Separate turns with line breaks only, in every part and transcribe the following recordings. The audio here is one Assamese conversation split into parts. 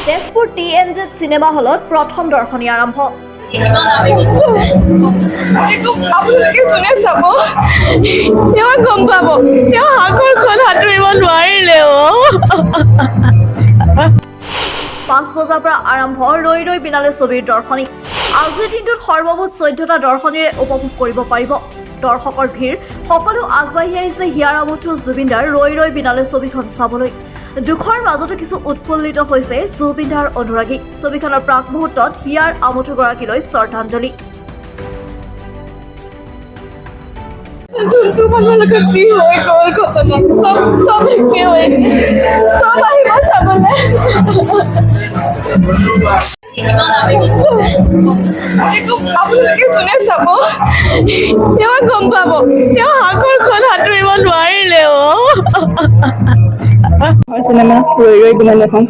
তেজপুৰ TNZ চিনেমা হলত প্ৰথম দৰ্শনী আৰম্ভ।
আপোনালোকে যোনে চাব তেওঁ গম পাব তেওঁ সাগৰখন সাঁতুৰিব নোৱাৰিলে।
5 বজাৰ পৰা আৰম্ভ ৰৈ ৰৈ বিনালে ছবিৰ দৰ্শনী। আজিৰ দিনটোত সৰ্বমুঠ 14টা দৰ্শনীৰে উপভোগ কৰিব পাৰিব। দৰ্শকৰ ভিৰ সকলো আগবাঢ়ি আহিছে হিয়াৰ আমঠু জুবিনদাৰ ৰৈ ৰৈ বিনালে ছবিখন চাবলৈ। দুখৰ মাজতো কিছু উৎফুল্লিত হৈছে জুবিনদাৰ অনুৰাগী। ছবিখনৰ প্ৰাক মুহূৰ্তত হিয়াৰ আমঠুগৰাকীলৈ শ্ৰদ্ধাঞ্জলি।
যোনটো মানুহৰ লগত যি হৈ গ'ল ঘটনা চব একে হৈ চব আহিব চাবলৈ। আপোনালোকে যোনে চাব তেওঁ গম পাব তেওঁ সাগৰখন সাঁতুৰিব নোৱাৰিলে।
চিনেমা ৰৈ ৰৈ বিনালে এখন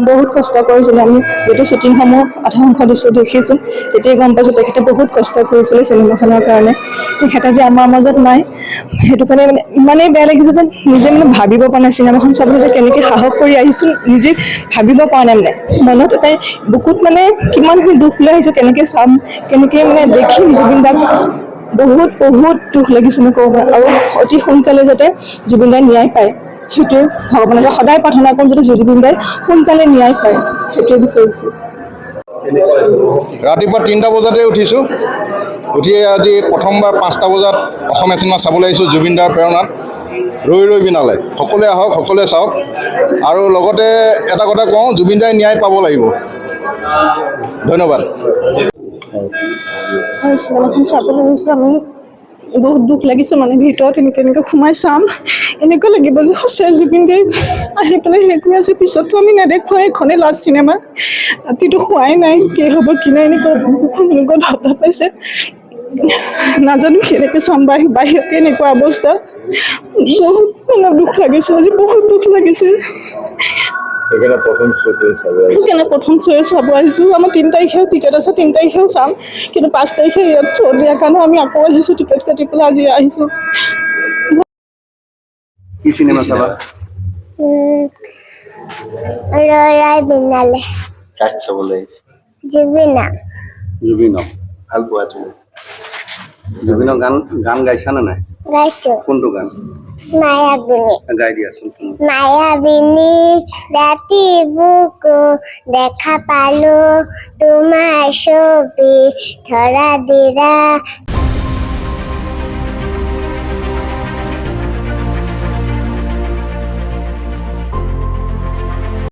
বহুত কষ্ট কৰিছিলে। আমি যেতিয়া শ্বুটিংসমূহ আধা অংশ দৃশ্য দেখিছোঁ তেতিয়াই গম পাইছোঁ তেখেতে বহুত কষ্ট কৰিছিলে চিনেমাখনৰ কাৰণে। তেখেতে যে আমাৰ মাজত নাই সেইটো কাৰণে মানে ইমানেই বেয়া লাগিছে যে নিজে মানে ভাবিব পৰা নাই চিনেমাখন চাবলৈ যে কেনেকৈ সাহস কৰি আহিছোঁ নিজে ভাবিব পৰা নাই। মানে মনত এটাই বুকুত মানে কিমানখিনি দুখ লৈ আহিছোঁ, কেনেকৈ চাম কেনেকৈ মানে দেখিম জুবিন দাক। বহুত দুখ লাগিছে মোক ক'ব পৰা। আৰু অতি সোনকালে যাতে জুবিন দাই ন্যায় পায় সেইটোৱে ভগৱানকে সদায় প্ৰাৰ্থনা কৰিম, যদি জুবিন দাই সোনকালে ন্যায় পায় সেইটোৱে বিচাৰিছোঁ।
ৰাতিপুৱা 3টা বজাতে উঠিছোঁ। উঠি আজি প্ৰথমবাৰ 5টা বজাত অসমীয়া চিনেমা চাবলৈ আহিছোঁ জুবিনদাৰ প্ৰেৰণাত। ৰৈ ৰৈ বিনালে সকলোৱে আহক, সকলোৱে চাওক। আৰু লগতে এটা কথা কওঁ, জুবিনদাই ন্যায় পাব লাগিব। ধন্যবাদ।
চিনেমাখন চাবলৈ গৈছোঁ আমি, বহুত দুখ লাগিছে মানে ভিতৰত এনেকৈ সোমাই চাম এনেকুৱা লাগিব যে সঁচাই জুবিন দাই আহি পেলাই শেষ হৈ আছে। পিছততো আমি নেদেখোঁ, এইখনেই লাষ্ট চিনেমা। ৰাতিটো খোৱাই নাই, কি হ'ব কি নাই এনেকুৱা ভাৱ পাইছে। নাজানো কেনেকৈ চাম, বাহিৰতে এনেকুৱা অৱস্থা। বহুত মানে দুখ লাগিছে আজি, বহুত দুখ লাগিছে। সেইকাৰণে প্ৰথম শ্ব'য়ে চাব আহিছোঁ। আমাৰ 3 তাৰিখেও টিকেট আছে, 3 তাৰিখেও চাম, কিন্তু 5 তাৰিখে ইয়াত শ্ব' দিয়াৰ কাৰণে আমি আকৌ আহিছোঁ টিকেট কাটি পেলাই আজি আহিছোঁ।
কি চিনেমা চাবা?
ৰৈ বিনালে।
কাক চাবলৈ আহিছে?
জুবিনক
ভাল পোৱা তুমি? জুবিনৰ গান গাইছা নে নাই?
গাইছো।
কোনটো গান
মায়াবিনী।
গাই দিয়াচোন।
মায়াবিনী ৰাতি বুকু দেখা পালো তোমাৰ ছবি ধৰা দিৰা